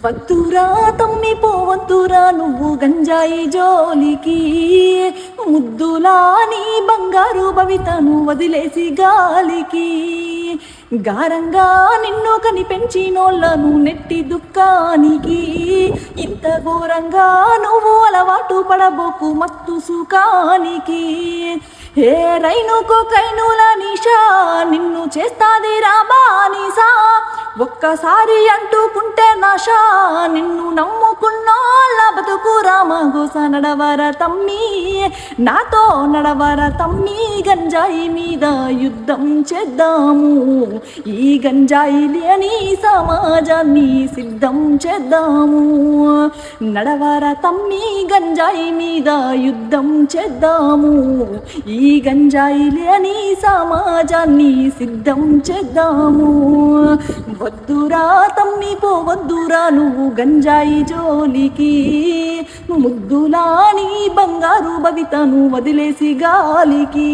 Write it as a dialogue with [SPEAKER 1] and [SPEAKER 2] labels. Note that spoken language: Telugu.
[SPEAKER 1] వద్దురా తమ్మి పోవద్దురా నువ్వు గంజాయి జోలికి, ముద్దులా నీ బంగారు భవితను వదిలేసి గాలికి, గారంగా నిన్ను కని పెంచినోళ్ళను నెట్టి దుఃఖానికి, ఇంత ఘోరంగా నువ్వు అలవాటు పడబోకు మత్తు సుఖానికి. ఏ రైనుకో కైనుల నిషా నిన్ను చేస్తాది రాబానిసా, ఒక్కసారి అంటుకుంటే నాశా నిన్ను నమ్ముకున్నోళ్ళ బతుకు రామగోస. నడవర తమ్మి నాతో నడవర తమ్మి, గంజాయి మీద యుద్ధం చేద్దాము, ఈ గంజాయి లేని సమాజాన్ని సిద్ధం చేద్దాము. నడవర తమ్మి గంజాయి మీద యుద్ధం చేద్దాము, ఈ గంజాయి లేని సమాజాన్ని సిద్ధం చేద్దాము. వద్దురా తమ్మి పోవద్దురా నువ్వు గంజాయి జోలికి, ముద్దులా నీ బంగారు భవితను వదిలేసి గాలికి.